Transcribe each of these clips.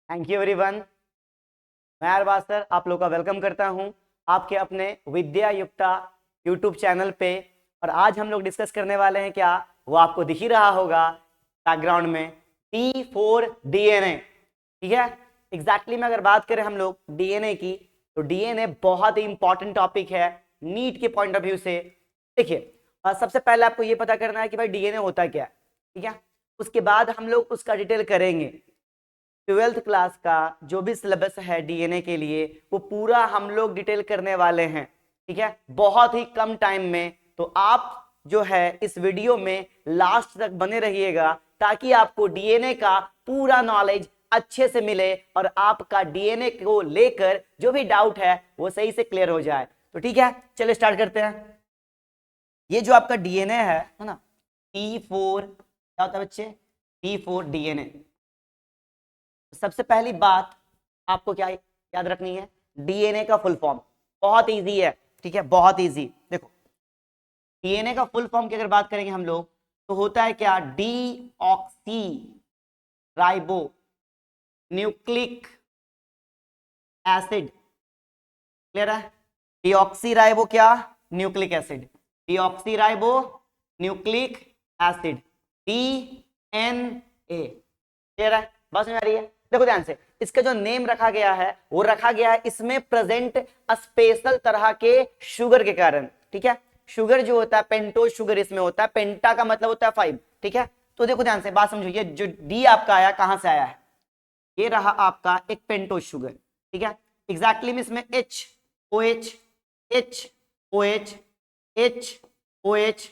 Thank you everyone. मैं Arbaaz sir आप लोग का वेलकम करता हूं आपके अपने विद्या युक्ता यूट्यूब चैनल पे। और आज हम लोग डिस्कस करने वाले हैं क्या, वो आपको दिख ही रहा होगा बैकग्राउंड में, T4 DNA। ठीक है, एग्जैक्टली में अगर बात करें हम लोग डीएनए की, तो डीएनए बहुत ही इंपॉर्टेंट टॉपिक है नीट के पॉइंट ऑफ व्यू से। देखिए, सबसे पहले आपको ये पता करना है कि भाई डीएनए होता क्या है। ठीक है, उसके बाद हम लोग उसका डिटेल करेंगे। 12th क्लास का जो भी सिलेबस है डीएनए के लिए वो पूरा हम लोग डिटेल करने वाले हैं। ठीक है, बहुत ही कम टाइम में। तो आप जो है इस वीडियो में लास्ट तक बने रहिएगा ताकि आपको डीएनए का पूरा नॉलेज अच्छे से मिले और आपका डीएनए को लेकर जो भी डाउट है वो सही से क्लियर हो जाए। तो ठीक है, चलिए स्टार्ट करते हैं। ये जो आपका डीएनए है ना, T4 क्या होता है बच्चे? T4 DNA. सबसे पहली बात आपको क्या याद रखनी है, डीएनए का फुल फॉर्म बहुत इजी है। ठीक है, बहुत इजी। देखो, डीएनए का फुल फॉर्म की अगर बात करेंगे हम लोग तो होता है क्या, deoxy ribo nucleic acid. Clear है? डीऑक्सी राइबो क्या? Nucleic acid. Deoxy ribo nucleic acid, DNA. Clear है? बात समझ आ रही है? देखो ध्यान से, इसका जो नेम रखा गया है वो रखा गया है इसमें प्रेजेंट स्पेशल तरह के शुगर के कारण। ठीक है, शुगर जो होता है पेंटोज शुगर इसमें होता है, पेंटा का मतलब होता है 5। ठीक है, तो देखो ध्यान से बात समझो, ये जो डी आपका आया कहां से आया है, ये रहा आपका एक पेंटोज शुगर। ठीक है, एग्जैक्टली में इसमें H O H H O H H O H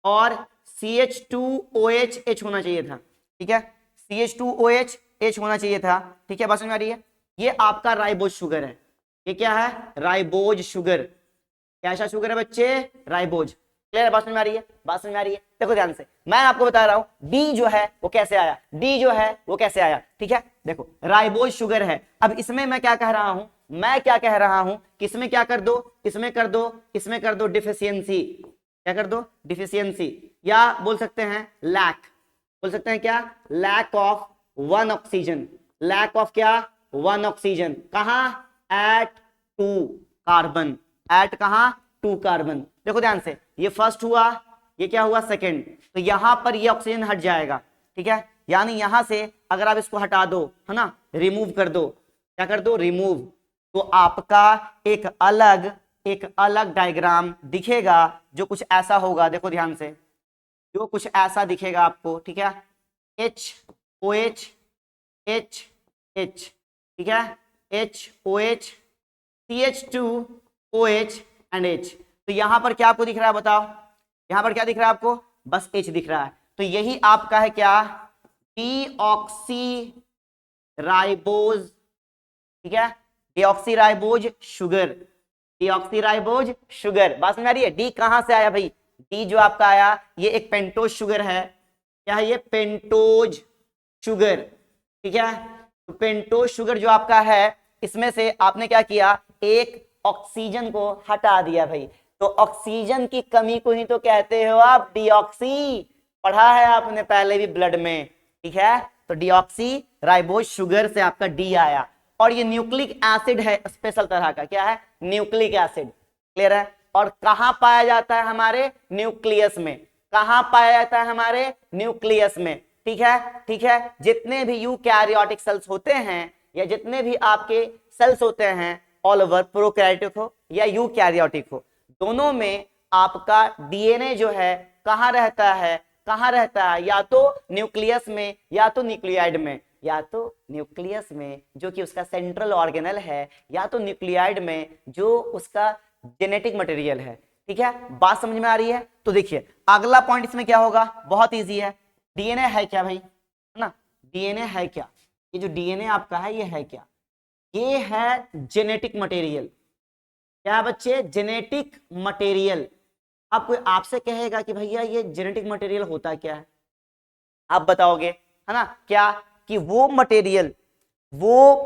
और CH2OH H होना चाहिए था। ठीक है, CH2OH H होना चाहिए था। ठीक है, बात समझ में आ रही है? ये आपका राइबोज शुगर है। ये क्या है? Ribose sugar. कैसा शुगर है बच्चे? राइबोज। क्लियर है? बात समझ में आ रही है? बात समझ में आ रही है? देखो ध्यान से, मैं आपको बता रहा हूं डी जो है वो कैसे आया, डी जो है वो कैसे आया। ठीक है, देखो राइबोज शुगर है। अब इसमें मैं क्या कह रहा हूं, मैं क्या कह रहा हूं कि इसमें क्या कर दो, इसमें कर दो, इसमें कर दो डिफिशियंसी। क्या कर दो? डिफिशियंसी, या बोल सकते हैं लैक। बोल सकते हैं क्या? Lack of 1 oxygen. Lack of क्या? 1 ऑक्सीजन। कहां? Eight 2 carbon. एट कहां? 2 कार्बन। देखो ध्यान से, ये फर्स्ट हुआ, ये क्या हुआ? सेकंड। तो यहां पर ये ऑक्सीजन हट जाएगा। ठीक है, यानी यहां से अगर आप इसको हटा दो, है ना, रिमूव कर दो। क्या कर दो? रिमूव। तो आपका एक अलग डायग्राम दिखेगा जो कुछ ऐसा होगा। देखो ध्यान से, जो कुछ ऐसा दिखेगा आपको। ठीक है, HOH H H। ठीक है, HOH CH2OH एंड H। तो यहां पर क्या आपको दिख रहा है बताओ? यहां पर क्या दिख रहा है आपको? बस H दिख रहा है। तो यही आपका है क्या? Deoxy ribose. ठीक है, deoxy ribose sugar. Deoxy ribose sugar. बात समझ आ रही है? डी कहां से आया भाई? डी जो आपका आया ये एक पेंटोज शुगर है। क्या है ये? Pentose sugar. ठीक है, तो पेंटोज शुगर जो आपका है इसमें से आपने क्या किया, एक ऑक्सीजन को हटा दिया भाई। तो ऑक्सीजन की कमी को ही तो कहते हो आप डीऑक्सी। पढ़ा है आपने पहले भी ब्लड में। ठीक है, तो डीऑक्सी राइबोज शुगर से आपका डी आया। और ये न्यूक्लिक एसिड है स्पेशल तरह का। क्या है? Nucleic acid. क्लियर है? और कहां पाया जाता है? हमारे न्यूक्लियस में। कहां पाया जाता है? हमारे न्यूक्लियस में। ठीक है, ठीक है, जितने भी यूकैरियोटिक सेल्स होते हैं या जितने भी आपके सेल्स होते हैं ऑल ओवर, प्रोकैरियोटिक हो या यूकैरियोटिक हो, दोनों में आपका डीएनए जो है कहां रहता है? कहां रहता है? या तो न्यूक्लियस में या तो न्यूक्लियाइड में। या तो न्यूक्लियस में जो कि उसका सेंट्रल ऑर्गेनल है, या तो न्यूक्लियाइड में जो उसका जेनेटिक मटेरियल है। ठीक है, बात समझ में आ रही है? तो देखिए अगला पॉइंट इसमें क्या होगा, बहुत इजी है। डीएनए है क्या भाई? है ना, डीएनए है क्या? ये जो डीएनए आपका है ये है क्या? ये है जेनेटिक मटेरियल। क्या बच्चे? Genetic material. अब कोई आपसे कहेगा कि भैया ये जेनेटिक मटेरियल होता क्या है, आप बताओगे, है ना, क्या कि वो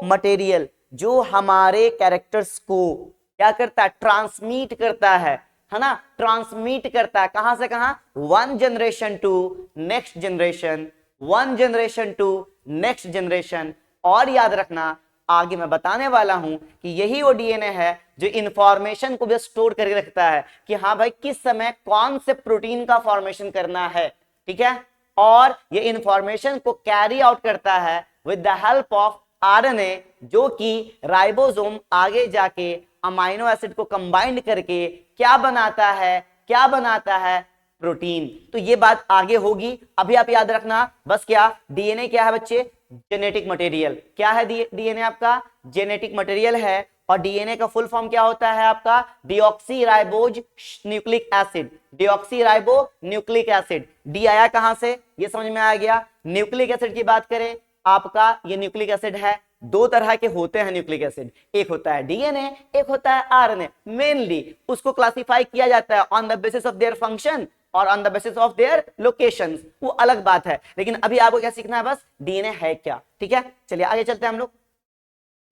मटेरियल जो हमारे कैरेक्टर्स को क्या करता है? ट्रांसमिट करता है ना, ट्रांसमिट करता है। कहां से कहां? 1 generation to next generation, 1 generation to next generation, और याद रखना, आगे मैं बताने वाला हूं कि यही वो डीएनए है जो इंफॉर्मेशन को भी स्टोर करके रखता है कि हाँ भाई किस समय कौन से प्रोटीन का फॉर्मेशन करना है, ठीक है। और ये इंफॉर्मेशन को कैरी आउट करता है with the help of RNA, जो कि राइबोसोम आगे जाके अमाइनो एसिड को कंबाइंड करके क्या बनाता है, क्या बनाता है, प्रोटीन। तो ये बात आगे होगी, अभी आप याद रखना बस। क्या डीएनए क्या है बच्चे? Genetic material. क्या है डीएनए? आपका जेनेटिक मटेरियल है। और डीएनए का फुल फॉर्म क्या होता है आपका? Deoxy ribose nucleic acid. Deoxy ribo nucleic acid. D आया कहां से? ये समझ में आ गया। न्यूक्लिक एसिड की बात करें, आपका ये न्यूक्लिक एसिड है। दो तरह के होते हैं न्यूक्लिक एसिड, एक होता है डीएनए, एक होता है आरएनए। मेनली उसको क्लासिफाई किया जाता है on the basis of their function और on the basis of their locations, वो अलग बात है। लेकिन अभी आपको क्या सीखना है? बस डीएनए है क्या, ठीक है। चलिए आगे चलते हैं हम लोग।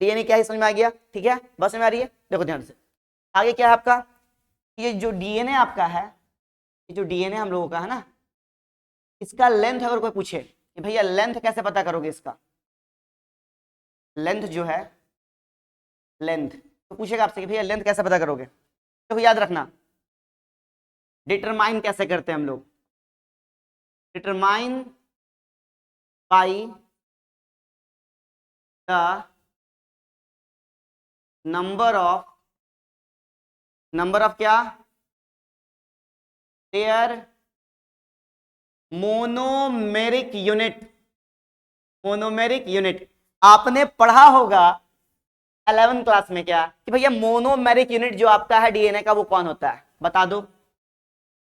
डीएनए क्या है समझ में आ गया, ठीक है, बस में आ रही है। देखो ध्यान से, आगे क्या है आपका? ये जो डीएनए आपका है, ये जो डीएनए हम लोगों का है ना, इसका लेंथ अगर कोई पूछे कि भैया लेंथ कैसे पता करोगे इसका, लेंथ जो है, लेंथ तो पूछेगा आपसे कि भैया लेंथ कैसे पता करोगे? तो याद रखना, डिटरमाइन कैसे करते हैं हम लोग? Determine by the number of क्या? Their monomeric unit. Monomeric unit आपने पढ़ा होगा 11वीं क्लास में क्या कि भैया मोनोमेरिक यूनिट जो आपका है डीएनए का वो कौन होता है? बता दो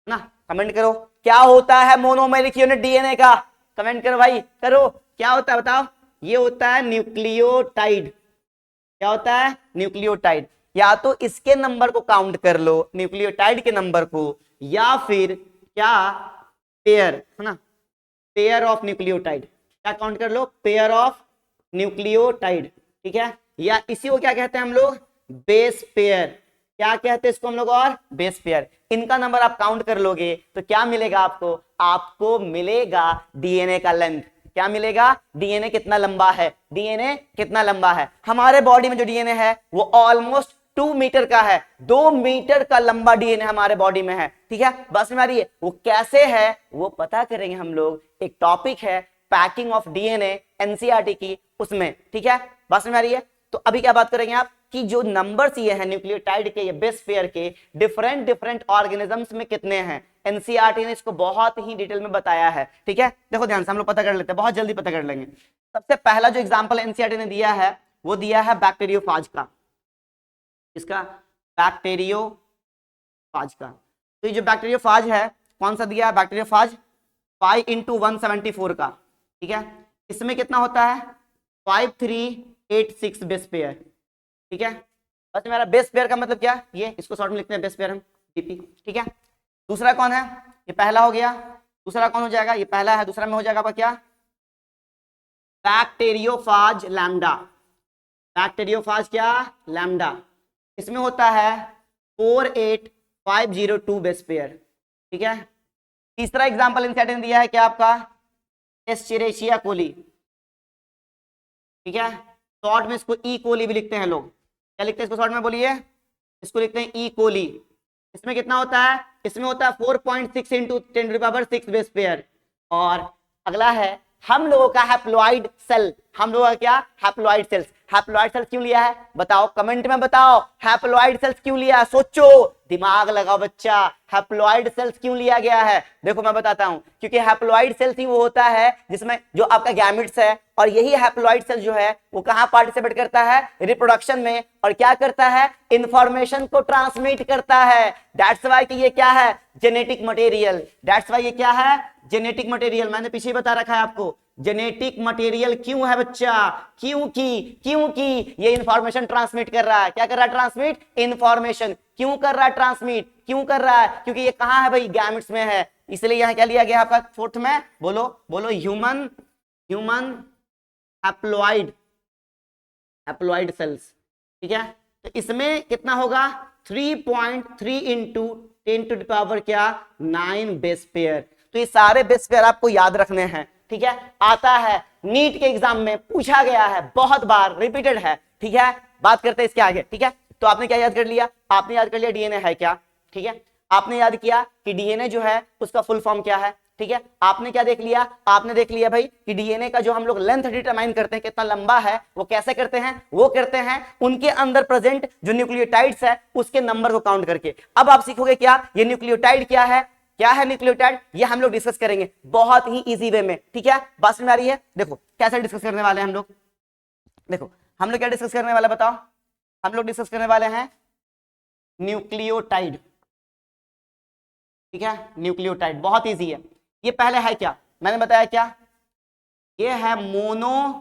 ना, कमेंट करो। क्या होता है मोनोमेरिक यूनिट डीएनए का? कमेंट करो भाई, करो। क्या होता है बताओ? ये होता है न्यूक्लियोटाइड। क्या होता है? न्यूक्लियोटाइड। या तो इसके नंबर को काउंट कर लो, न्यूक्लियोटाइड के नंबर को, या फिर क्या पेयर है ना, पेयर ऑफ न्यूक्लियोटाइड। क्या काउंट कर लो? पेयर ऑफ न्यूक्लियोटाइड, ठीक है। या इसी को क्या कहते हैं हम लोग? Base pair. क्या कहते हैं इसको हम लोग? और बेस पेयर। इनका नंबर आप काउंट कर लोगे तो क्या मिलेगा आपको? आपको मिलेगा डीएनए का लेंथ। क्या मिलेगा? डीएनए कितना लंबा है, डीएनए कितना लंबा है। हमारे बॉडी में जो डीएनए है वो ऑलमोस्ट 2 मीटर का है, 2 मीटर का लंबा डीएनए हमारे बॉडी में है, ठीक है। बस में आ रही है? वो कैसे है वो पता करेंगे हम लोग। एक टॉपिक है पैकिंग ऑफ डीएनए एनसीईआरटी की, उसमें, ठीक है। बस में आ रही है? तो अभी क्या बात करेंगे आप कि जो नंबर्स ये हैं न्यूक्लियोटाइड के, ये बेस पेयर के, डिफरेंट ऑर्गेनिजम्स में कितने हैं, एनसीईआरटी ने इसको बहुत ही डिटेल में बताया है, ठीक है। देखो ध्यान से हम लोग पता कर लेते हैं, बहुत जल्दी पता कर लेंगे। सबसे पहला जो एग्जांपल एनसीईआरटी ने दिया है वो दिया है बैक्टीरियोफाज का। इसका बैक्टीरियोफाज का। तो ये जो बैक्टीरियोफाज है कौन सा दिया है? बैक्टीरियोफाज 5x174 का, ठीक है। इसमें कितना होता है? 5386 बेस पेयर, ठीक है। बस मेरा बेस पेयर का मतलब क्या? ये इसको शॉर्ट में लिखते हैं बेस पेयर हम, बीपी, ठीक है। दूसरा कौन है? ये पहला हो गया। दूसरा कौन हो जाएगा? ये पहला है, दूसरा में हो जाएगा आपका क्या? Bacteriophage lambda. बैक्टीरियोफाज क्या? लैम्डा। इसमें होता है 48502 बेस पेयर, ठीक है। तीसरा एग्जांपल एनसीईआरटी ने दिया है क्या आपका? एस्चेरिचिया कोली, ठीक है। शॉर्ट में इसको ई कोली भी लिखते हैं लोग। क्या लिखते हैं इसको शॉर्ट में? बोलिए। इसको लिखते हैं ई कोली। इसमें कितना होता है? इसमें होता है 4.6 × 10⁶ बेस पेयर। और अगला है हम लोगों का हैप्लॉइड सेल। हम लोगों का क्या? Haploid cells. हैप्लॉइड सेल्स क्यों लिया है बताओ, कमेंट में बताओ। हैप्लॉइड सेल्स क्यों लिया है? सोचो, दिमाग लगाओ बच्चा। हैप्लॉइड सेल्स क्यों लिया गया है? देखो मैं बताता हूं, क्योंकि हैप्लॉइड सेल्स ही वो होता है जिसमें जो आपका गैमेट्स है, और यही हैप्लॉइड सेल जो है वो कहां पार्टिसिपेट करता है? रिप्रोडक्शन में। और क्या करता है? इंफॉर्मेशन को ट्रांसमिट करता है। दैट्स वाई कि ये क्या है? Genetic material. दैट्स वाई ये क्या है? Genetic material. मैंने पीछे बता रखा है आपको जेनेटिक मटेरियल क्यों है बच्चा? क्योंकि ये इंफॉर्मेशन ट्रांसमिट कर रहा है। क्या कर रहा है? Transmit information. क्यों कर रहा है ट्रांसमिट? क्यों कर रहा है? क्योंकि ये कहां है भाई? गैमेट्स में है। इसलिए यहां क्या लिया गया आपका फोर्थ में? बोलो ह्यूमन हैप्लॉइड सेल्स, ठीक है। तो इसमें कितना होगा? 3.3 × 10⁻9 बेस पेयर। तो ये सारे बेस पेयर आपको याद रखने हैं, ठीक है, आता है नीट के एग्जाम में, पूछा गया है, बहुत बार रिपीटेड है, ठीक है। बात करते हैं इसके आगे, ठीक है। तो आपने क्या याद कर लिया, आपने याद कर लिया डीएनए है क्या, ठीक है। आपने याद किया कि डीएनए जो है उसका फुल फॉर्म क्या है, ठीक है। आपने क्या देख लिया, आपने देख लिया भाई कि डीएनए का जो हम लोग लेंथ डिटरमाइन करते हैं कितना लंबा है, वो कैसे करते हैं, वो करते हैं उनके अंदर प्रेजेंट जो न्यूक्लियोटाइड्स है उसके नंबर को काउंट करके। अब आप सीखोगे क्या, ये न्यूक्लियोटाइड क्या है, क्या है न्यूक्लियोटाइड, ये हम लोग डिस्कस करेंगे बहुत ही इजी वे में, ठीक है। बात समझ में आ रही है, देखो कैसे डिस्कस करने वाले हैं हम लोग। देखो हम लोग क्या डिस्कस करने वाले बताओ, हम लोग डिस्कस करने वाले हैं न्यूक्लियोटाइड, ठीक है। न्यूक्लियोटाइड बहुत इजी है। ये पहले है क्या, मैंने बताया क्या, ये है monomeric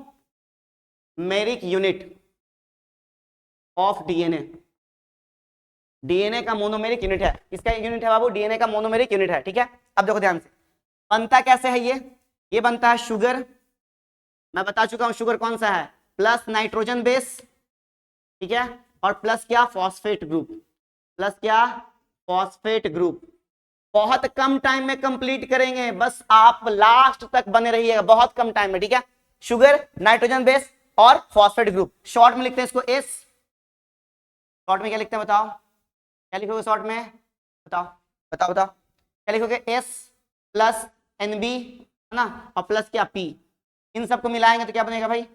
unit of DNA. DNA का मोनोमेरिक यूनिट है, इसका यूनिट है बाबू, डीएनए का मोनोमेरिक यूनिट है, ठीक है। अब देखो ध्यान से, बनता कैसे है ये बनता है शुगर, मैं बता चुका हूं शुगर कौन सा है, प्लस नाइट्रोजन बेस, ठीक है, और प्लस क्या, फॉस्फेट ग्रुप, प्लस क्या, फॉस्फेट ग्रुप। बहुत कम टाइम में कंप्लीट करेंगे, बस आप लास्ट तक बने रहिएगा, बहुत कम टाइम में, ठीक है। शुगर, नाइट्रोजन बेस और फॉस्फेट ग्रुप, शॉर्ट में लिखते हैं इसको एस। शॉर्ट में क्या लिखते हैं बताओ, क्या लिखोगे शॉर्ट में, बताओ बताओ बताओ, क्या लिखोगे, एस प्लस एनबी है ना, और प्लस क्या पी। इन सबको मिलाएंगे तो क्या बनेगा भाई,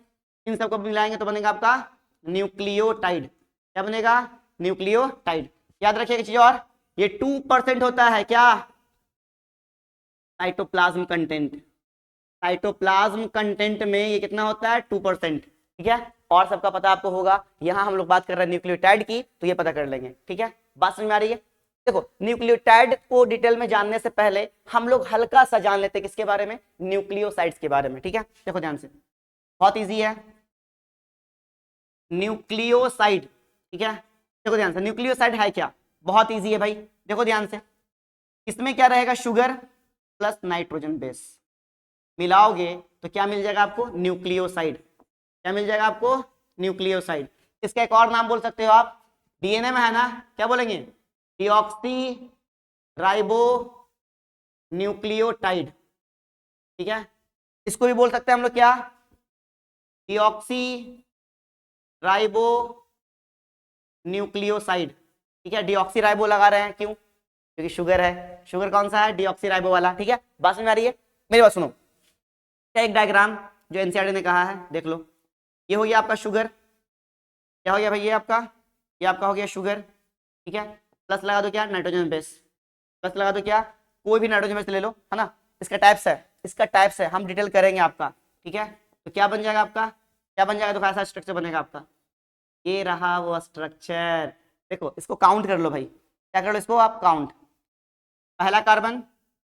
इन सबको मिलाएंगे तो बनेगा आपका न्यूक्लियोटाइड। क्या बनेगा, न्यूक्लियोटाइड। याद रखिएगा चीज और, ये 2% होता है क्या, साइटोप्लाज्म कंटेंट। साइटोप्लाज्म कंटेंट में ये कितना होता है, 2%, ठीक है। और सबका पता आपको होगा, यहां हम लोग बात कर रहे हैं न्यूक्लियोटाइड की, तो ये पता कर लेंगे, ठीक है। बात समझ में आ रही है। देखो न्यूक्लियोटाइड को डिटेल में जानने से पहले हम लोग हल्का सा जान लेते हैं किसके बारे में, न्यूक्लियोसाइड्स के बारे में, ठीक है। देखो ध्यान से, बहुत इजी है न्यूक्लियोसाइड, ठीक है। देखो ध्यान से, न्यूक्लियोसाइड है क्या, बहुत इजी है भाई। देखो ध्यान से, इसमें क्या रहेगा, शुगर प्लस नाइट्रोजन बेस, मिलाओगे तो क्या मिल जाएगा आपको, न्यूक्लियोसाइड। क्या मिल जाएगा आपको, न्यूक्लियोसाइड। इसका एक और नाम बोल सकते हो आप, डीएनए में है ना, क्या बोलेंगे, डीऑक्सी राइबो न्यूक्लियोटाइड, ठीक है। इसको भी बोल सकते हैं हम लोग क्या, डीऑक्सी राइबो न्यूक्लियोसाइड, ठीक है। डीऑक्सी राइबो लगा रहे हैं क्यों, क्योंकि शुगर है, शुगर कौन सा है, डीऑक्सी राइबो वाला, ठीक है। बात समझ में आ रही है, मेरी बात सुनो। क्या एक डायग्राम जो एनसीईआरटी ने कहा है, देख लो, ये हो गया आपका शुगर, क्या हो गया भाई, ये आपका हो गया शुगर, ठीक है। प्लस लगा दो क्या, नाइट्रोजन बेस, प्लस लगा दो क्या, कोई भी नाइट्रोजन बेस ले लो, है ना। इसका टाइप्स है, हम डिटेल करेंगे आपका, ठीक है। तो क्या बन जाएगा आपका, क्या बन जाएगा, तो कैसा स्ट्रक्चर बनेगा आपका, ये रहा वो स्ट्रक्चर। देखो इसको काउंट कर लो भाई, क्या कर लो इसको आप काउंट, पहला कार्बन,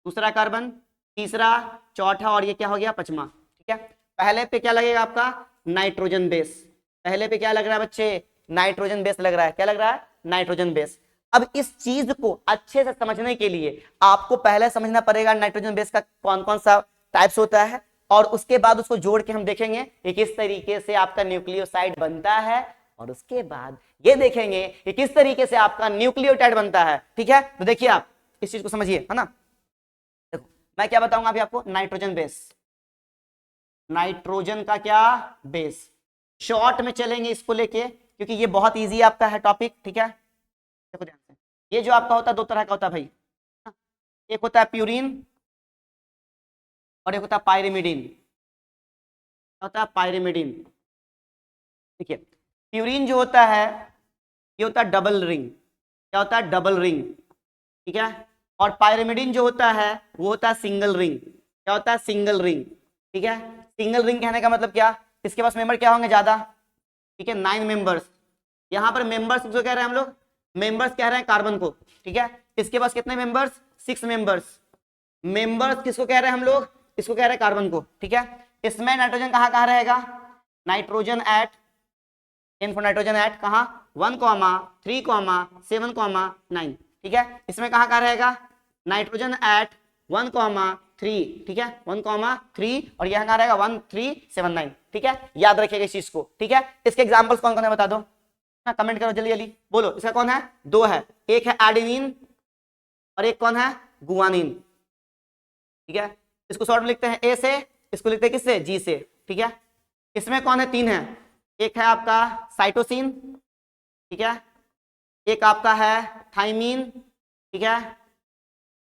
दूसरा कार्बन, तीसरा, चौथा, और ये क्या हो गया, पांचवा, ठीक है। पहले पे क्या लगेगा आपका, नाइट्रोजन बेस, पहले पे क्या लग रहा है बच्चे, नाइट्रोजन बेस लग रहा है, क्या लग रहा है, नाइट्रोजन बेस। अब इस चीज को अच्छे से समझने के लिए आपको पहले समझना पड़ेगा नाइट्रोजन बेस का कौन कौन सा टाइप्स होता है, और उसके बाद उसको जोड़ के हम देखेंगे कि किस तरीके से आपका न्यूक्लियोसाइड बनता है, और उसके बाद ये देखेंगे कि किस तरीके से आपका न्यूक्लियोटाइड बनता है, ठीक है। तो देखिए आप इस चीज को समझिए, है ना। देखो मैं क्या बताऊंगा अभी आपको, नाइट्रोजन बेस, नाइट्रोजन का क्या बेस, शॉर्ट में चलेंगे इसको लेके क्योंकि ये बहुत इजी आपका है टॉपिक, ठीक है। देखो ध्यान से, ये जो आपका होता है दो तरह का होता है भाई, एक होता है प्यूरिन और एक होता है पायरिमिडिन, होता है पायरिमिडिन, ठीक है। प्यूरिन जो होता है ये होता है डबल रिंग, क्या होता है, डबल रिंग, ठीक है। और पायरिमिडिन जो होता है वो होता है सिंगल रिंग, क्या होता है, सिंगल रिंग, ठीक है। सिंगल रिंग कहने का मतलब क्या, इसके पास मेंबर क्या होंगे ज्यादा, ठीक है, 9 मेंबर्स। यहां पर मेंबर्स जो कह रहे हैं हम लोग, मेंबर्स कह रहे हैं कार्बन को, ठीक है। इसके पास कितने मेंबर्स, 6 मेंबर्स। मेंबर्स किसको कह रहे हैं हम लोग, इसको कह रहे हैं कार्बन को, ठीक है। इसमें नाइट्रोजन कहां कहां रहेगा, nitrogen eight in for nitrogen eight कहां, 1, 3, 7, 9, ठीक है। इसमें कहां कहां रहेगा, नाइट्रोजन एट 1, 3, ठीक है, 1, 3, और यहां कहां रहेगा 1, 3, 7, 9, ठीक है। याद रखिएगा इस चीज को, ठीक है। इसके एग्जांपल्स कौन कौन है बता दो, कमेंट करो जल्दी जल्दी बोलो। इसका कौन है, 2 है, एक है एडेनिन और एक कौन है, गुआनिन, ठीक है। इसको शॉर्ट में लिखते हैं ए से, इसको लिखते हैं किससे, जी से, ठीक है। इसमें कौन है, 3 है, एक है आपका साइटोसिन, ठीक है, एक आपका है थाइमीन, ठीक है,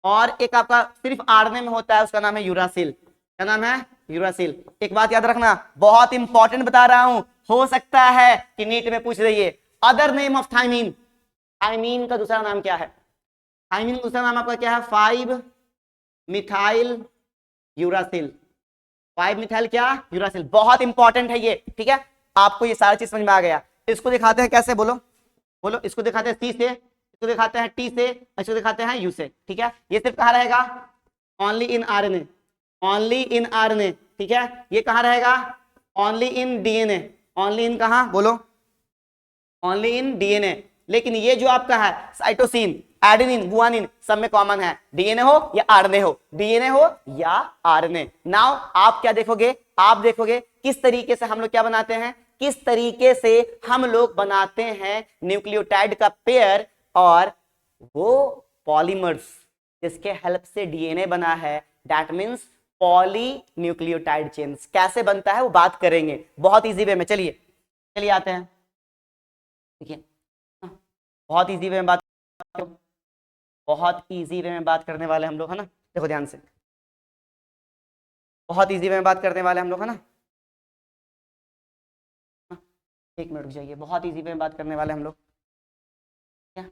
और एक आपका सिर्फ आरएनए में होता है, उसका नाम है यूरासिल। क्या नाम है, यूरासिल। एक बात याद रखना, बहुत इंपॉर्टेंट बता रहा हूं, हो सकता है कि नीट में पूछ रही है, other name of thymine, thymine का दूसरा नाम क्या है, थाइमीन का दूसरा नाम आपका क्या है, 5 मिथाइल यूरासिल, 5 मिथाइल क्या, यूरासिल। बहुत इंपॉर्टेंट है ये, ठीक है, आपको ये सारी चीज समझ में आ गया। इसको दिखाते हैं कैसे, बोलो बोलो, इसको दिखाते हैं सी से, इसको दिखाते हैं टी से, इसको दिखाते हैं यू से, ठीक है। ये सिर्फ कहां रहेगा, only in RNA, only in RNA, ठीक है। ये कहां रहेगा, only in DNA, only in कहां, बोलो, ओनली इन डीएनए। लेकिन ये जो आपका है साइटोसिन, एडेनिन, गुआनिन, सब में कॉमन है, डीएनए हो या आरएनए हो, डीएनए हो या आरएनए। नाउ आप क्या देखोगे, आप देखोगे किस तरीके से हम लोग क्या बनाते हैं, किस तरीके से हम लोग बनाते हैं न्यूक्लियोटाइड का पेयर, और वो पॉलीमर्स जिसके हेल्प से डीएनए बना है, that means poly nucleotide chains. कैसे बनता है वो बात करेंगे बहुत इजी वे में। चलिए चलिए आते हैं, देखिए बहुत इजी वे में बात, बहुत इजी वे में बात करने वाले हम लोग, है ना। देखो ध्यान से, बहुत इजी वे में बात करने वाले हम लोग, है ना। एक मिनट रुक जाइए, बहुत इजी वे में बात करने वाले हम लोग, क्या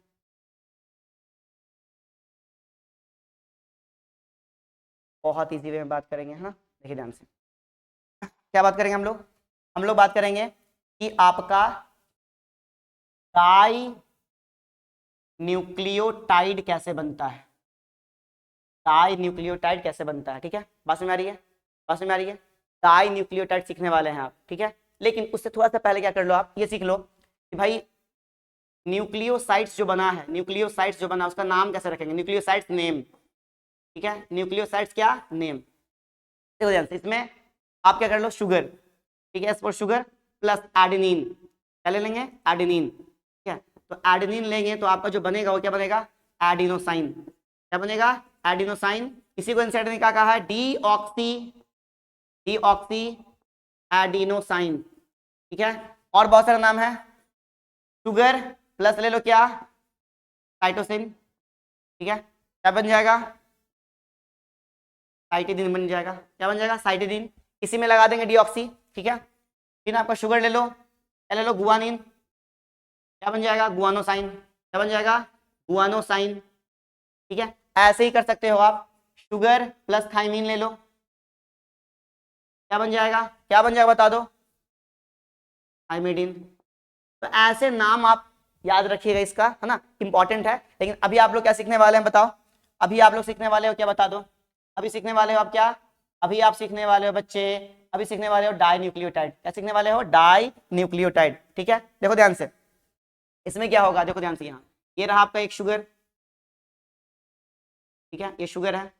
बहुत इजी वे में बात करेंगे, है ना। देखिए ध्यान से, क्या बात करेंगे हम लोग बात करेंगे कि आपका डाई न्यूक्लियोटाइड कैसे बनता है, डाई न्यूक्लियोटाइड कैसे बनता है, ठीक है। बात समझ में आ रही है, बात समझ में आ रही है। डाई न्यूक्लियोटाइड सीखने वाले हैं आप, ठीक है। लेकिन उससे थोड़ा सा पहले क्या कर लो, आप ये सीख लो कि भाई न्यूक्लियोसाइट्स जो बना है, न्यूक्लियोसाइट्स जो बना उसका नाम कैसे रखेंगे, न्यूक्लियोसाइट्स नेम, ठीक है। न्यूक्लियोसाइट्स क्या, नेम। देखो ध्यान से, इसमें आप क्या कर लो, शुगर, ठीक है, फॉर शुगर प्लस एडेनिन, क्या ले लेंगे, एडेनिन, ठीक है। तो एडेनिन लेंगे तो आपका जो बनेगा वो क्या बनेगा, एडिनोसाइन, क्या बनेगा, एडिनोसाइन। इसी को इंसेट ने क्या कहा है, डीऑक्सी एडिनोसाइन, ठीक है। और बहुत सारा नाम है, शुगर प्लस ले लो क्या, साइटोसिन, ठीक है, क्या बन जाएगा, साइटिडीन बन जाएगा, क्या बन जाएगा, साइटिडीन। इसी में लगा देंगे डीऑक्सी, ठीक है। फिर आपका शुगर ले लो, क्या ले लो, गुआनिन, क्या बन जाएगा, गुआनोसाइन, क्या बन जाएगा, गुआनोसाइन, ठीक है। ऐसे ही कर सकते हो आप, शुगर प्लस थाइमीन ले लो, क्या बन जाएगा, क्या बन जाएगा बता दो, थाइमिडीन। तो ऐसे नाम आप याद रखिएगा, इसका है ना, इंपॉर्टेंट है। लेकिन अभी आप लोग क्या सीखने वाले हैं बताओ, अभी आप लोग सीखने वाले हो क्या, बता दो, अभी सीखने वाले हो आप क्या, अभी आप सीखने वाले हो बच्चे, अभी सीखने वाले हो डाई न्यूक्लियोटाइड। क्या सीखने वाले हो, डाई न्यूक्लियोटाइड, ठीक है। देखो ध्यान से, इसमें क्या होगा, देखो ध्यान से, यहाँ ये रहा आपका एक शुगर, ठीक है, ये शुगर है।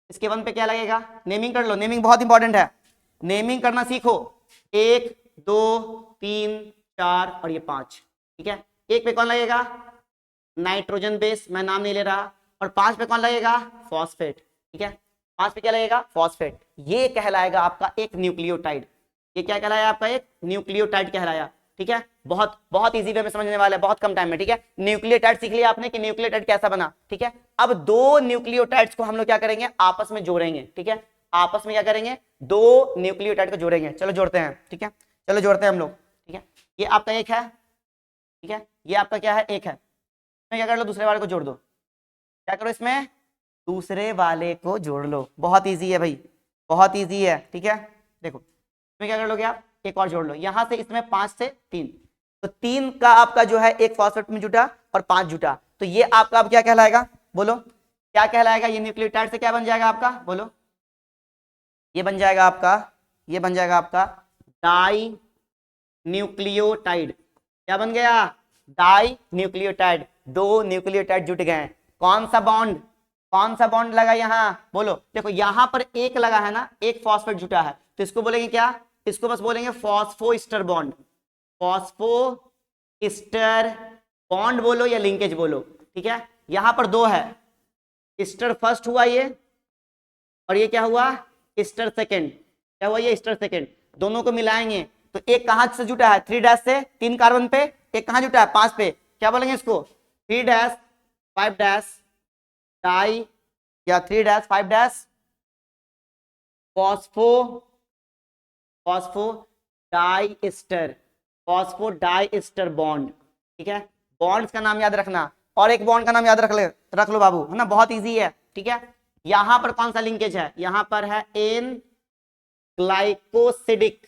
इसके वन पे क्या लगेगा, नेमिंग कर लो, नेमिंग बहुत इंपॉर्टेंट है, नेमिंग करना सीखो। 1 2 3 4 और ये 5, ठीक है। एक पे कौन लगेगा, नाइट्रोजन बेस, मैं नाम नहीं ले रहा। और 5 पे कौन लगेगा, फॉस्फेट, ठीक है। 5 पे क्या लगेगा, फॉस्फेट। ये कहलाएगा आपका एक न्यूक्लियोटाइड, ये क्या कहलाया, आपका एक न्यूक्लियोटाइड कहलाया, ठीक है। बहुत बहुत इजी वे में समझने वाला है, बहुत कम टाइम में, ठीक है। न्यूक्लियोटाइड सीख लिया आपने कि न्यूक्लियोटाइड कैसा बना, ठीक है। अब 2 न्यूक्लियोटाइड्स को हम लोग क्या करेंगे, आपस में जोड़ेंगे, ठीक है। आपस में क्या करेंगे, 2 न्यूक्लियोटाइड को जोड़ेंगे। चलो जोड़ते हैं, ठीक है, चलो जोड़ते हैं हम लोग, ठीक है। ये आपका एक है, ठीक है, ये आपका क्या है, एक है। इसमें क्या कर लो, दूसरे वाले को जोड़ दो, क्या करो, इसमें दूसरे वाले को जोड़ लो। बहुत इजी है भाई, बहुत इजी है, ठीक है। देखो इसमें क्या कर लोगे आप, एक और जोड़ लो, यहां से इसमें 5 से 3, तो 3 का आपका जो है एक फॉस्फेट में जुटा और 5 जुटा, तो ये आपका अब क्या कहलाएगा, बोलो क्या कहलाएगा, ये न्यूक्लियोटाइड से क्या बन जाएगा आपका, बोलो, ये बन जाएगा आपका, ये बन जाएगा आपका डाई न्यूक्लियोटाइड। क्या बन गया, डाई न्यूक्लियोटाइड। 2 न्यूक्लियोटाइड जुट गए। कौन सा बॉन्ड, कौन सा बॉन्ड लगा यहां, बोलो। देखो यहां पर एक लगा है ना, एक फॉस्फेट जुटा है, तो इसको बोलेंगे क्या, इसको बस बोलेंगे फॉस्फोइस्टर बॉन्ड, फॉस्फोइस्टर बॉन्ड बोलो या लिंकेज बोलो, ठीक है। यहां पर 2 है, इस्टर फर्स्ट हुआ ये, और ये क्या हुआ, इस्टर सेकेंड। क्या हुआ, ये एस्टर सेकेंड, दोनों को मिलाएंगे तो एक कहां से जुटा है, 3' से 3 कार्बन पे, एक कहां जुटा है 5 पे, क्या बोलेंगे इसको 3' 5' डाई या 3' 5' phosphodiester, phosphodiester bond. ठीक है, बॉन्ड्स का नाम याद रखना, और एक बॉन्ड का नाम याद रख लो बाबू, है ना, बहुत इजी है। ठीक है, यहां पर कौन सा लिंकेज है, यहां पर है एन ग्लाइकोसिडिक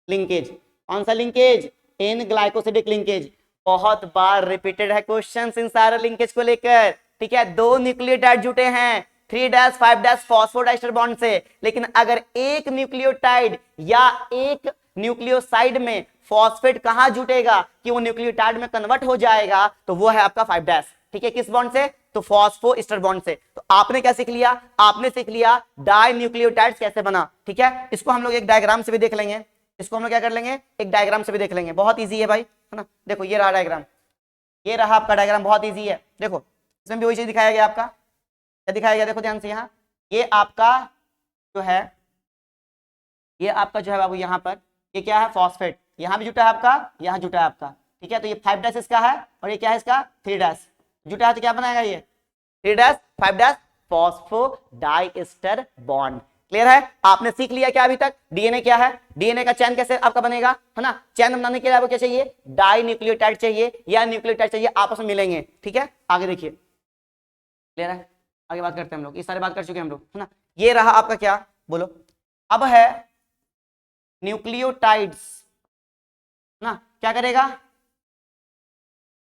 लिंकेज। कौन सा लिंकेज, एन ग्लाइकोसिडिक लिंकेज। बहुत बार रिपीटेड है क्वेश्चंस इन सारे लिंकेज को लेकर। ठीक है, दो न्यूक्लियोटाइड जुटे हैं 3' 5' फॉस्फोडाइस्टर बॉन्ड से, लेकिन अगर एक न्यूक्लियोटाइड या एक न्यूक्लियोसाइड में फॉस्फेट कहां जुटेगा कि वो न्यूक्लियोटाइड में कन्वर्ट हो जाएगा, तो वो है आपका 5'। ठीक है, किस बॉन्ड से, तो फॉस्फो ईस्टर बॉन्ड से। तो आपने क्या सीख लिया, आपने सीख लिया डाई न्यूक्लियोटाइड्स कैसे बना। ठीक है, इसको हम लोग एक डायग्राम से भी देख लेंगे, इसको हम लोग क्या कर लेंगे, एक डायग्राम से भी देख लेंगे, बहुत इजी है भाई, है ना। देखो ये रहा डायग्राम, ये रहा आपका डायग्राम, बहुत इजी है। देखो इसमें भी वही चीज दिखाया गया आपका, क्या दिखाया गया, देखो ध्यान से, यहाँ ये आपका जो है, ये आपका जो है बाबू यहाँ पर ये क्या है, फॉस्फेट, यहाँ भी जुटा है आपका, यहाँ जुटा है आपका। ठीक है, तो ये 5' इसका है और ये क्या है इसका 3' जुटा है, तो क्या बनाएगा ये 3' 5' फॉस्फो डाइएस्टर बॉन्ड। क्लियर है, आपने सीख लिया क्या अभी तक, डीएनए क्या है, डीएनए का चैन कैसे आपका बनेगा, है ना। चैन बनाने के लिए आपको क्या चाहिए, डाई न्यूक्लियोटाइड चाहिए या न्यूक्लियोटाइड चाहिए, आपस में मिलेंगे। ठीक है, आगे देखिए, क्लियर है, आगे बात करते हैं हम लोग, ये सारे बात कर चुके हैं हम लोग, है ना। ये रहा आपका क्या, बोलो, अब है न्यूक्लियोटाइड्स, ना, क्या करेगा,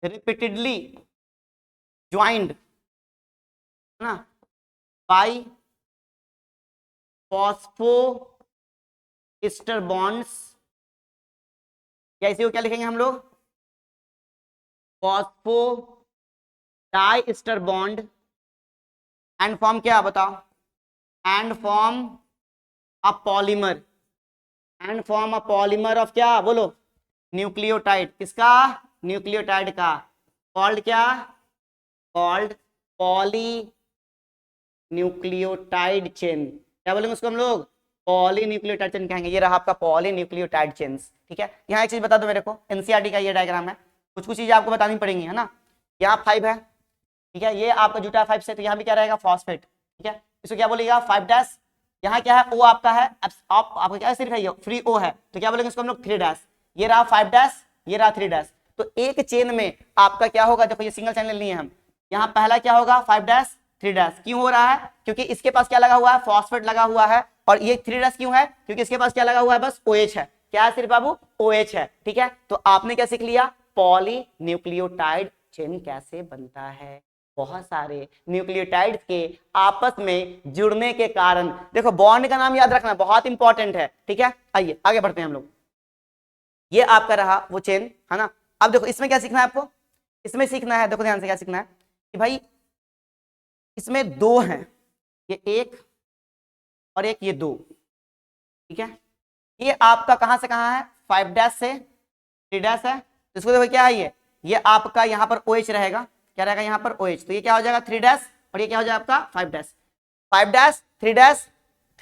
रिपीटेडली ज्वाइंड, ना, बाई फॉस्फो ईस्टर बॉन्ड्स, या इसी को क्या लिखेंगे हम लोग, phosphodiester bond, and form क्या बताओ, and form a polymer, and form a polymer of क्या, बोलो, न्यूक्लियोटाइड, किसका, न्यूक्लियोटाइड का, कॉल्ड क्या, कॉल्ड पॉली न्यूक्लियोटाइड चेन। क्या बोलेंगे उसको हम लोग, पॉली न्यूक्लियोटाइड चेन कहेंगे। ये रहा आपका पॉली न्यूक्लियोटाइड चेन्स। ठीक है, यहाँ एक चीज बता दो मेरे को, एनसीईआरटी का ये डायग्राम है, कुछ कुछ चीजें आपको बतानी पड़ेंगी, है ना। यहाँ 5 है, ठीक है, ये आपका जुटा है 5 से, तो यहाँ भी क्या रहेगा, फॉस्फेट। ठीक है, इसको क्या बोलेगा 5', यहाँ क्या है, ओ आपका है, आपका क्या है, सिर्फ है ये फ्री ओ है, तो क्या बोलेंगे इसको हम लोग 3'। ये रहा 5', ये रहा 3'। तो एक चेन में आपका क्या होगा, देखो ये सिंगल चैनल लिए हम, यहाँ पहला क्या होगा 5', 3'। क्यों हो रहा है, क्योंकि इसके पास क्या लगा हुआ है, फॉस्फेट लगा हुआ है, और ये 3' क्यों है, क्योंकि इसके पास क्या लगा हुआ है, बस OH है। क्या है सिर्फ बाबू, OH है। ठीक है, तो आपने क्या सीख लिया, पॉली न्यूक्लियोटाइड चेन कैसे बनता है, बहुत सारे न्यूक्लियोटाइड्स के आपस में जुड़ने के कारण। देखो बॉन्ड का नाम याद रखना बहुत इंपॉर्टेंट है। ठीक है, आइए आगे बढ़ते हैं हम लोग, ये आपका रहा वो चेन, है ना। अब देखो इसमें क्या सीखना है आपको, इसमें सीखना है, देखो ध्यान से क्या सीखना है कि भाई इसमें 2 हैं, ये 1 और एक ये 2। ठीक है, ये आपका कहां से कहां है, 5' से 3' है, तो इसको देखो क्या है, ये आपका यहाँ पर OH रहेगा, क्या रहेगा यहाँ पर OH, तो ये क्या हो जाएगा 3' और ये क्या हो जाएगा आपका 5', 5', 3',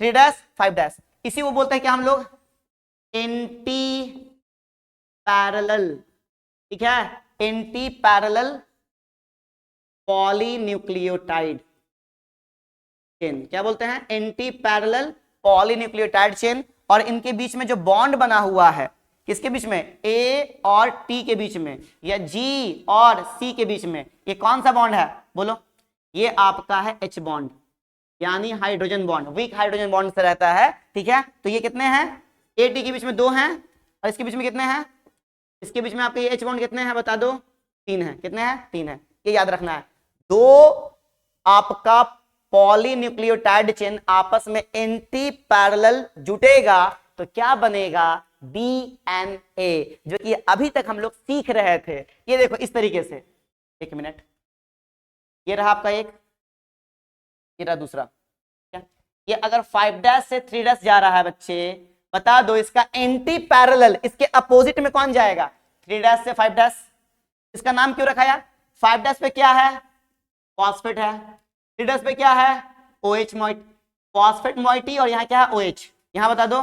3', 5'। इसी को बोलते हैं क्या हम लोग, एंटी पैरेलल। ठीक है, एंटी पैरेलल पॉलीन्यूक्लियोटाइड चेन, क्या बोलते हैं, एंटी पैरेलल पॉलीन्यूक्लियोटाइड चेन। और इनके बीच में जो बॉन्ड बना हुआ है, किसके बीच में, A और T के बीच में, या G और C के बीच में, ये कौन सा बॉन्ड है, बोलो, ये आपका है H बॉन्ड, यानी hydrogen bond, weak hydrogen bond से रहता है। ठीक है, तो ये कितने हैं, A T के बीच में 2 हैं, और इसके बीच में कितने हैं, इसके बीच में आपके ये H बॉन्ड कितने हैं बता दो, 3 है, कितने हैं, 3 है, ये याद रखना है। 2 आपका पॉलीन्यूक्लियोटाइड चेन आपस में एंटी पैरेलल जुटेगा तो क्या बनेगा, DNA, जो कि अभी तक हम लोग सीख रहे थे। ये देखो इस तरीके से, एक मिनट, ये रहा आपका एक, ये रहा दूसरा। क्या ये अगर 5' से 3' जा रहा है बच्चे, बता दो इसका एंटी पैरेलल, इसके अपोजिट में कौन जाएगा, 3' से 5'। इसका नाम क्यों रखा है, 5' पे क्या है, फॉस्फेट है, 3' पे क्या है, OH मॉइट, फॉस्फेट मॉइटी, और यहाँ क्या है OH, यहाँ बता दो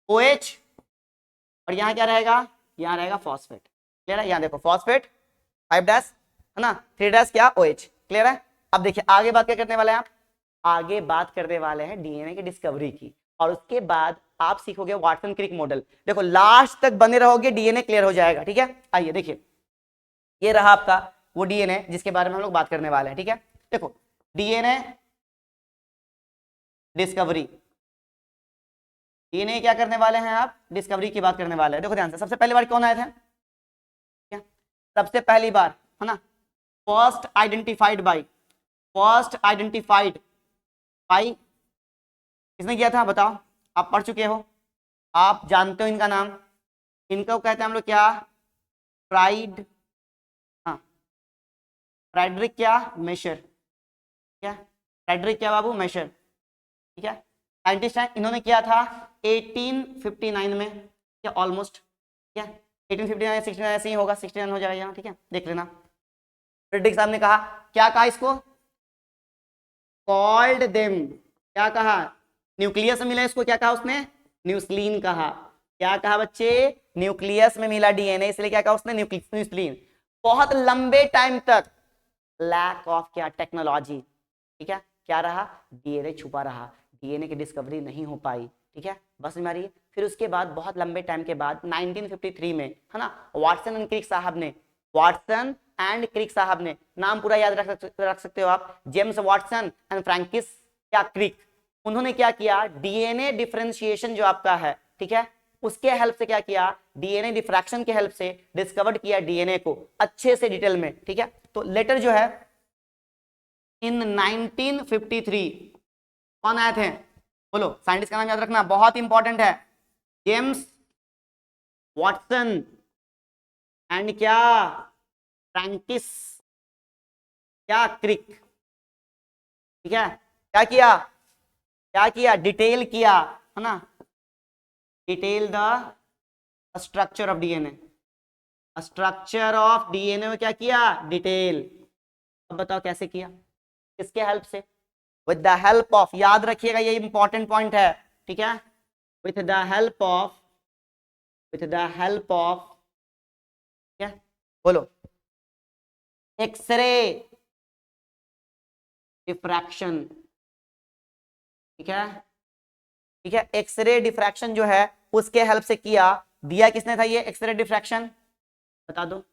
OH और यहाँ क्या रहेगा, यहाँ रहेगा फॉस्फेट। क्लियर है, यहाँ देखो फॉस्फेट 5' है ना, 3' क्या OH। क्लियर है। अब देखिए आगे बात क्या करने वाले हैं आप, आगे बात करने वाले हैं डीएनए की डिस्कवरी की, और उसके बाद आप सीखोगे वाटसन क्रिक मॉडल। देखो लास्ट तक बने रहोगे, डीएनए क्लियर हो जाएगा। ठीक है, आइए देखिए ये रहा आपका वो डीएनए जिसके बारे में हम लोग बात करने वाले हैं। ठीक है, देखो डीएनए डिस्कवरी, डीएनए क्या करने वाले हैं आप, डिस्कवरी की बात करने वाले हैं। देखो ध्यान से, सबसे पहली बार कौन आए थे, क्या सबसे पहली बार है ना, फर्स्ट आइडेंटिफाइड बाई किसने किया था बताओ, आप पढ़ चुके हो, आप जानते हो इनका नाम, इनको कहते हैं हम लोग क्या, फ्रेडरिक क्या मेशर, क्या फ्रेडरिक क्या बाबू मेशर। ठीक है, साइंटिस्ट है, इन्होंने किया था 1859 में, क्या ऑलमोस्ट, क्या 1859 69 ऐसे ही होगा, 69 हो जाएगा यहाँ। ठीक है, देख लेना। फ्रेडरिक साहब ने कहा, क्या कहा इसको, कॉल्ड देम, क्या कहा, न्यूक्लियस में मिला इसको, क्या कहा उसने, न्यूक्लिन कहा। क्या कहा बच्चे, न्यूक्लियस में मिला डीएनए, इसलिए क्या कहा उसने, न्यूक्लिन। बहुत लंबे टाइम तक लैक ऑफ क्या, टेक्नोलॉजी। ठीक है, क्या रहा, डीएनए छुपा रहा, डीएनए की डिस्कवरी नहीं हो पाई। ठीक है, बस हमारी। फिर उसके बाद बहुत लंबे टाइम के बाद 1953 में है ना, वाटसन एंड क्रिक साहब ने, नाम पूरा याद रख सकते हो आप, जेम्स वाटसन एंड फ्रैंकिस क्या क्रिक, उन्होंने क्या किया, डीएनए डिफरेंशिएशन जो आपका है, ठीक है, उसके हेल्प से क्या किया, डीएनए डिफ्रैक्शन के हेल्प से डिस्कवर्ड किया डीएनए को अच्छे से डिटेल में। ठीक है, तो लेटर जो है इन 1953 कौन आए थे, बोलो, साइंटिस्ट का नाम याद रखना बहुत इंपॉर्टेंट है, जेम्स वाटसन एंड क्या, फ्रैंकिस क्या क्रिक। ठीक है, क्या किया, डिटेल किया है ना, detail the structure of DNA, structure of DNA में क्या किया, डिटेल। अब बताओ कैसे किया, किसके हेल्प से, विद द हेल्प ऑफ, याद रखिएगा ये इंपॉर्टेंट पॉइंट है। ठीक है, विथ द हेल्प ऑफ क्या, बोलो, एक्सरे डिफ्रैक्शन। ठीक है, ठीक है, एक्सरे डिफ्रैक्शन जो है उसके हेल्प से किया, दिया किसने था ये एक्सरे डिफ्रैक्शन, बता दो,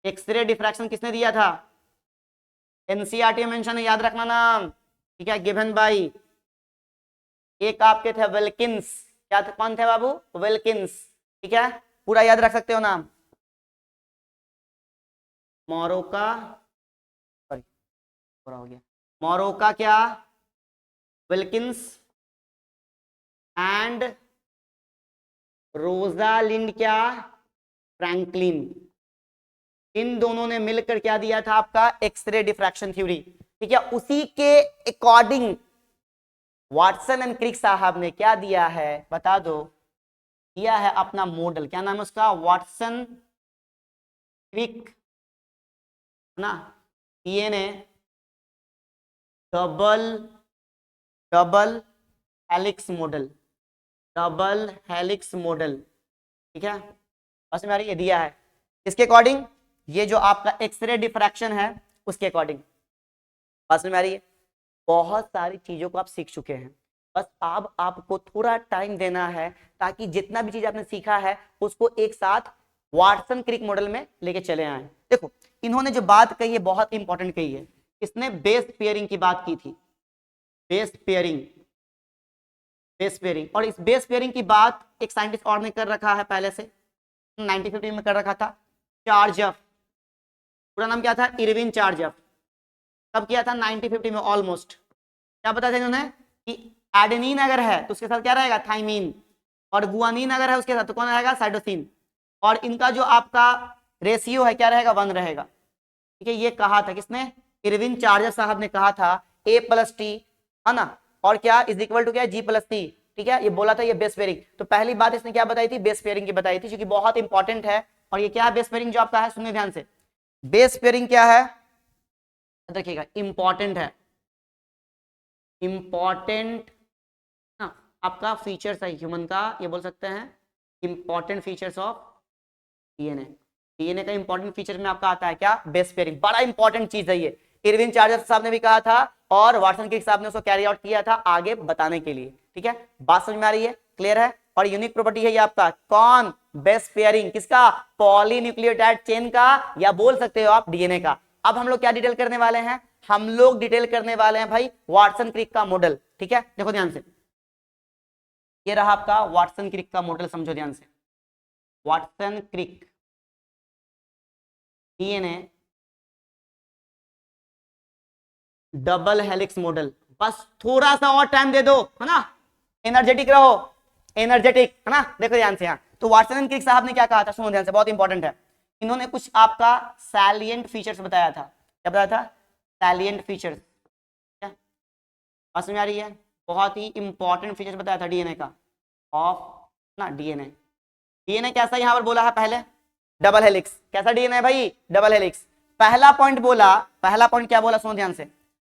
एक्सरे डिफ्रैक्शन किसने दिया था, एनसीईआरटी में मेंशन है, याद रखना नाम। ठीक है, गिवन बाय, एक आपके थे विल्किंस, क्या थे, कौन थे बाबू, विल्किंस। ठीक है, पूरा याद रख सकते हो नाम, मोरोका, सॉरी पूरा हो गया, मोरोका क्या, विल्किंस एंड रोजालिंड क्या, फ्रैंकलिन, इन दोनों ने मिलकर क्या दिया था आपका, एक्सरे डिफ्रैक्शन थ्योरी। ठीक है, उसी के अकॉर्डिंग वाटसन एंड क्रिक साहब ने क्या दिया है बता दो, दिया है अपना मॉडल, क्या नाम है उसका, वाटसन क्रिक ना, डीएनए डबल हेलिक्स मॉडल। ठीक है, बस में आ रही है, दिया है इसके अकॉर्डिंग, ये जो आपका एक्सरे डिफ्रैक्शन है उसके अकॉर्डिंग, बस में आ रही है। बहुत सारी चीजों को आप सीख चुके हैं, बस अब आपको थोड़ा टाइम देना है ताकि जितना भी चीज आपने सीखा है उसको एक साथ वाटसन क्रिक मॉडल में लेके चले आए। देखो इन्होंने जो बात कही है बहुत इंपॉर्टेंट कही है, इसने बेस पेयरिंग की बात की थी, बेस पेयरिंग, और इस बेस पेयरिंग की बात एक साइंटिस्ट और ने कर रखा है पहले से, 1950 में कर रखा था, चार्जफ, पूरा नाम क्या था, इरविन चार्जफ। कब किया था, 1950 में ऑलमोस्ट। क्या बताया था इन्होंने कि एडेनिन अगर है तो उसके साथ क्या रहेगा, थाइमीन, और गुआनिन अगर है उसके साथ तो कौन रहेगा, साइटोसिन, और इनका जो आपका रेशियो है क्या रहेगा, 1 रहेगा। ठीक है, ये कहा था किसने, इरविन चार्जफ साहब ने कहा था, A+T है ना, और क्या इज इक्वल टू क्या, G+T। ठीक है, ये बोला था ये बेस पेयरिंग। तो पहली बात इसने क्या बताई थी, बेस पेयरिंग की बताई थी, क्योंकि बहुत इंपॉर्टेंट है। और ये क्या है बेस पेयरिंग जो आपका है, सुनिए ध्यान से, बेस पेयरिंग क्या है, देखिएगा इंपॉर्टेंट है, इंपॉर्टेंट आपका फीचर्स है ह्यूमन का, ये बोल सकते हैं important features of DNA. DNA का इंपॉर्टेंट फीचर में आपका आता है क्या, बेस पेयरिंग। बड़ा इंपॉर्टेंट चीज है ये, इरविन चार्जर साहब ने भी कहा था और वाटसन क्रिक साहब ने उसको कैरी आउट किया था आगे बताने के लिए। ठीक है, बात समझ में आ रही है, क्लियर है। और यूनिक प्रॉपर्टी है ये आपका कौन, बेस पेयरिंग किसका, पॉलीन्यूक्लियोटाइड चेन का, या बोल सकते हो आप डीएनए का। अब हम लोग क्या डिटेल करने वाले हैं, हम लोग डिटेल करने वाले हैं भाई वाटसन क्रिक का मॉडल। ठीक है, देखो ध्यान से, ये रहा आपका वाटसन क्रिक का मॉडल, समझो ध्यान से। Watson Crick DNA double helix model, बस थोड़ा सा और टाइम दे दो, है ना, एनर्जेटिक रहो, एनर्जेटिक, है ना। देखो ध्यान से, यहाँ तो वाटसन एंड क्रिक साहब ने क्या कहा था, सुनो ध्यान से, बहुत इंपॉर्टेंट है। इन्होंने कुछ आपका सैलिएंट फीचर्स बताया था। क्या बताया था, सैलिएंट फीचर्स। क्या बात समझ आ रही है, बहुत ही इंपॉर्टेंट फीचर्स बताया था डीएनए का, ऑफ ना डीएनए। डीएनए कैसा यहां पर बोला है, पहले डबल हेलिक्स। कैसा डीएनए है भाई, डबल हेलिक्स। पहला पॉइंट बोला, पहला पॉइंट क्या बोला, सुनो ध्यान से।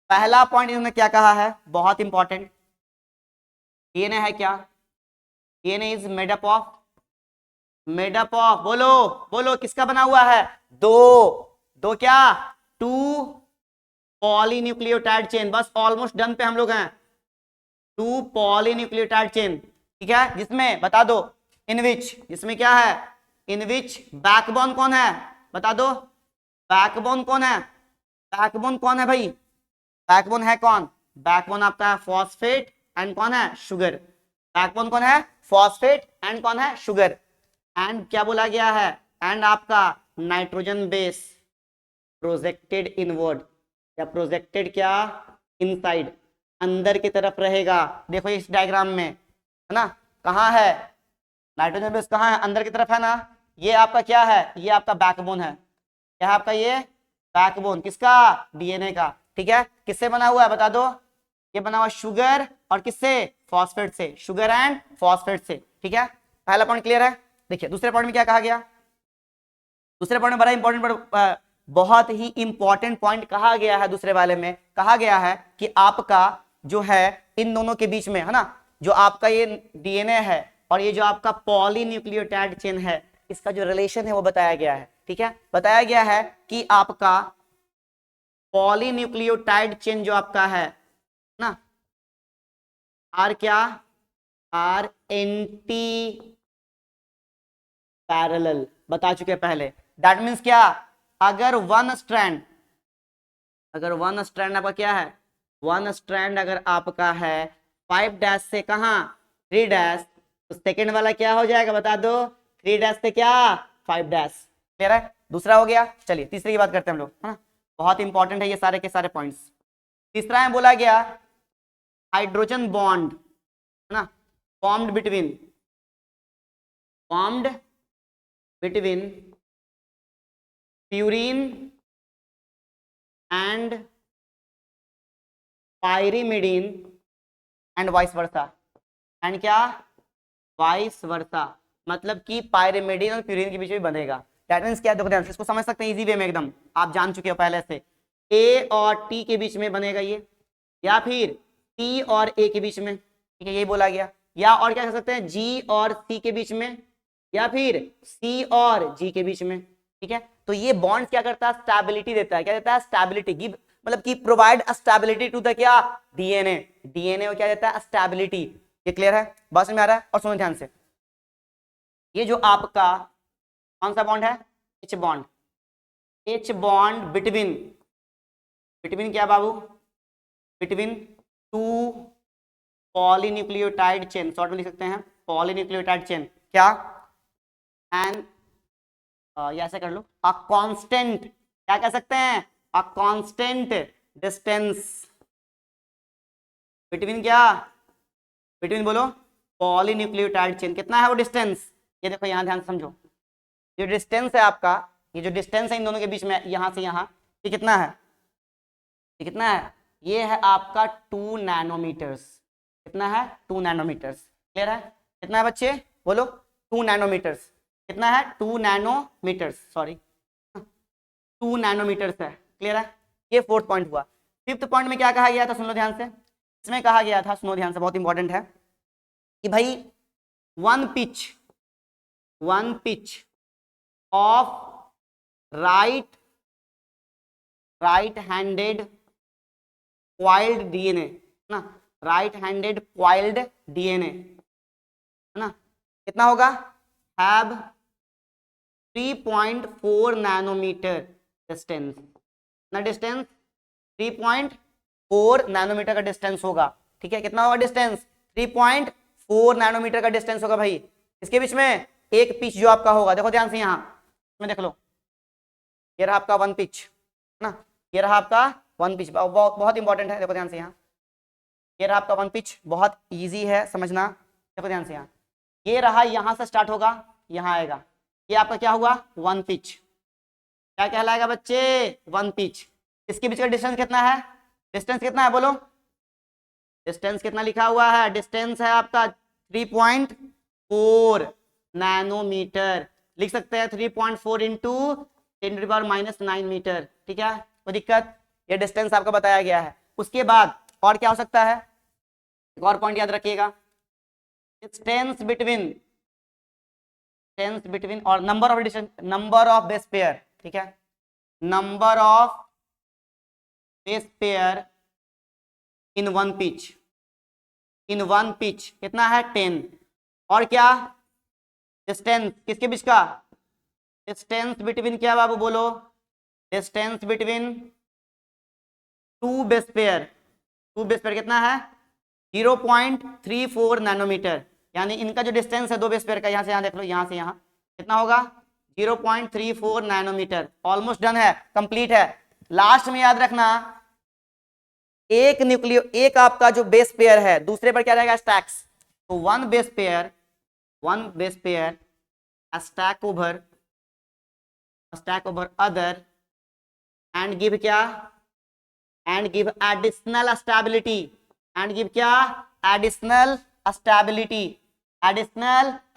पहला पॉइंट इन्होंने क्या कहा है, बहुत इंपॉर्टेंट, डीएनए है क्या, DNA is made up of, made up of, बोलो बोलो किसका बना हुआ है, दो क्या, टू पॉलीन्यूक्लियोटाइड चेन। बस ऑलमोस्ट डन पे हम लोग हैं, टू पॉलीन्यूक्लियोटाइड चेन। ठीक है, जिसमें बता दो इन विच, जिसमें क्या है, इन विच बैकबोन कौन है, बता दो बैकबोन कौन है, बैकबोन कौन है भाई, बैकबोन है कौन, बैकबोन आपका है फॉस्फेट एंड कौन है, शुगर। बैकबोन कौन है, फॉस्फेट एंड कौन है, शुगर। एंड क्या बोला गया है, एंड आपका नाइट्रोजन बेस प्रोजेक्टेड इनवर्ड, या प्रोजेक्टेड क्या, इनसाइड, अंदर की तरफ रहेगा। देखो इस डायग्राम में, है ना, कहाँ है नाइट्रोजन बेस, कहाँ है, अंदर की तरफ है ना। ये आपका क्या है, ये आपका बैकबोन है, क्या है आपका ये बैकबोन, किसका, डीएनए का। ठीक है, किससे बना हुआ है बता दो, ये बना हुआ शुगर और किससे, फॉस्फेट से, शुगर एंड फॉस्फेट से। ठीक है, पहला पॉइंट क्लियर है। देखिए दूसरे पॉइंट में क्या कहा गया, दूसरे पॉइंट में बड़ा इंपॉर्टेंट, बहुत ही इंपॉर्टेंट पॉइंट कहा गया है। दूसरे वाले में कहा गया है कि आपका जो है इन दोनों के बीच में, है ना, जो आपका ये डीएनए है और ये जो आपका पॉलीन्यूक्लियोटाइड चेन है, इसका जो रिलेशन है वो बताया गया है। ठीक है, बताया गया है कि आपका पॉलीन्यूक्लियोटाइड चेन जो आपका है ना, आर क्या, आर एंटी पैरेलल, बता चुके पहले। दैट मीन्स क्या, अगर वन स्ट्रैंड, अगर वन स्ट्रैंड आपका क्या है, वन स्ट्रैंड अगर आपका है 5 डैश से कहा 3 डैश, तो सेकेंड वाला क्या हो जाएगा बता दो, 3 डैश से क्या 5 डैश। क्लियर है, दूसरा हो गया। चलिए तीसरे की बात करते हैं हम लोग, है ना, बहुत इंपॉर्टेंट है ये सारे के सारे पॉइंट्स। तीसरा है बोला गया हाइड्रोजन बॉन्ड, है ना, formed between, formed between purine and pyrimidine and vice versa, and क्या, वाइस वर्सा, मतलब कि पायरिमिडीन और प्यूरिन के बीच में बनेगा। दैट मींस क्या, देखो ध्यान से इसको समझ सकते हैं इजी वे में एकदम, आप जान चुके हो पहले से। ए और टी के बीच में बनेगा ये, या फिर टी और ए के बीच में। ठीक है, यही बोला गया। या और क्या कह सकते हैं, जी और सी के बीच में, या फिर सी और जी के बीच में। ठीक है, तो ये बॉन्ड क्या करता है, स्टेबिलिटी देता है। क्या देता है, स्टेबिलिटी, गिव मतलब कि प्रोवाइड स्टेबिलिटी टू द क्या, डीएनए। डीएनए क्या देता है, स्टेबिलिटी। ये क्लियर है, बात में आ रहा है। और सुनो ध्यान से, ये जो आपका कौन सा बॉन्ड है, H bond, H bond between, between क्या बाबू, between two polynucleotide chain, short में लिख सकते हैं पॉलीन्यूक्लियोटाइड चेन, क्या, एंड ये ऐसे कर लो, अ कांस्टेंट, क्या कह सकते हैं, अ कांस्टेंट डिस्टेंस बिटवीन क्या, बिटवीन बोलो पॉलीन्यूक्लियोटाइड चेन। कितना है वो डिस्टेंस, ये देखो यहाँ ध्यान से समझो, ये डिस्टेंस है आपका, ये जो डिस्टेंस है इन दोनों के बीच में यहाँ से यहाँ, ये कितना है, ये कितना है, ये है आपका 2 नैनोमीटर्स। कितना है, 2 नैनोमीटर्स। क्लियर है, कितना है बच्चे बोलो, 2 नैनोमीटर्स। कितना है, 2 नैनोमीटर्स, सॉरी 2 नैनोमीटर्स है। क्लियर है, ये फोर्थ पॉइंट हुआ। फिफ्थ पॉइंट में क्या कहा गया था, सुन लो ध्यान से, इसमें कहा गया था, सुनो ध्यान से, बहुत इंपॉर्टेंट है। कि भाई one pitch of right handed coiled DNA ना, राइट हैंडेड क्वाइल्ड डीएनए है ना, कितना होगा, हैव 3.4 नैनोमीटर डिस्टेंस ना, डिस्टेंस 3.4 नैनोमीटर का डिस्टेंस होगा। ठीक है, कितना होगा डिस्टेंस, 3.4 नैनोमीटर का डिस्टेंस होगा भाई। इसके बीच में एक पिच जो आपका होगा, देखो ध्यान से यहां में देख लो, ये रहा आपका वन पिच ना, ये रहा आपका वन पिच, बहुत इंपॉर्टेंट है, देखो ध्यान से यहाँ, ये रहा आपका वन पिच, बहुत इजी है समझना, देखो ध्यान से यहाँ, ये रहा, यहां से स्टार्ट होगा यहां आएगा, ये आपका क्या हुआ, वन पिच, क्या कहलाएगा बच्चे, वन पिच। इसके बीच का डिस्टेंस कितना है, डिस्टेंस कितना है बोलो, डिस्टेंस कितना लिखा हुआ है, डिस्टेंस है आपका 3.4 नैनोमीटर, लिख सकते हैं 3.4 इंटू 10⁻⁹ मीटर। ठीक है, कोई दिक्कत, ये डिस्टेंस आपका बताया गया है। उसके बाद और क्या हो सकता है, एक और पॉइंट याद रखिएगा, डिस्टेंस बिटवीन और नंबर ऑफ बेस पेयर। ठीक है, number of base pair in one pitch कितना है, 10। और क्या, डिस्टेंस किसके बीच का, डिस्टेंस बिटवीन क्या बाबू बोलो, distance between two base pair कितना है, 0.34 नैनोमीटर, यानी इनका जो डिस्टेंस है दो बेस पेयर का, यहां से यहां देख लो, यहां से यहां कितना होगा, 0.34 नैनोमीटर। ऑलमोस्ट डन है, कंप्लीट है। लास्ट में याद रखना, एक आपका जो बेस पेयर है दूसरे पर क्या रहेगा, स्टैक्स, तो one base pair stack over other and give क्या, and give additional stability, additional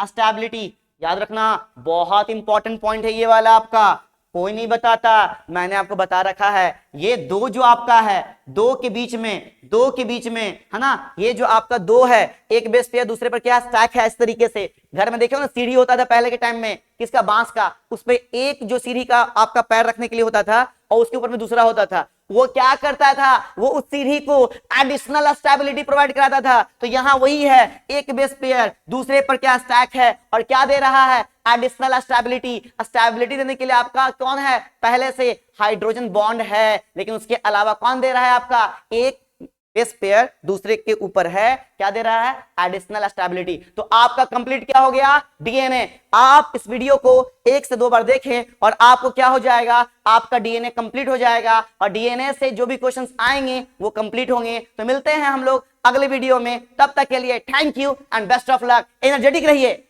stability. याद रखना, बहुत इंपॉर्टेंट पॉइंट है ये वाला आपका, कोई नहीं बताता, मैंने आपको बता रखा है। ये दो जो आपका है, दो के बीच में है ना, ये जो आपका दो है, एक बेस पेयर दूसरे पर क्या स्टैक है, इस तरीके से घर में देखो ना, सीढ़ी होता था पहले के टाइम में, किसका, बांस का, उस पे एक जो सीढ़ी का आपका पैर रखने के लिए होता था और उसके ऊपर में दूसरा होता था, वो क्या करता था, वो उस सीढ़ी को एडिशनल स्टेबिलिटी प्रोवाइड कराता था। तो यहां वही है, एक बेस पेयर दूसरे पर क्या स्टैक है और क्या दे रहा है, एडिशनल स्टेबिलिटी देने के लिए आपका कौन है, पहले से हाइड्रोजन बॉन्ड है, लेकिन उसके अलावा कौन दे रहा है, आपका एक बेस पेयर दूसरे के ऊपर है, क्या दे रहा है, एडिशनल स्टेबिलिटी। तो आपका कंप्लीट क्या हो गया, डीएनए। आप इस वीडियो को 1 से 2 बार देखें और आपको क्या हो जाएगा, आपका डीएनए कंप्लीट हो जाएगा, और डीएनए से जो भी क्वेश्चंस आएंगे वो कंप्लीट होंगे। तो मिलते हैं हम लोग अगले वीडियो में, तब तक के लिए thank you and best of luck, energetic रहिए।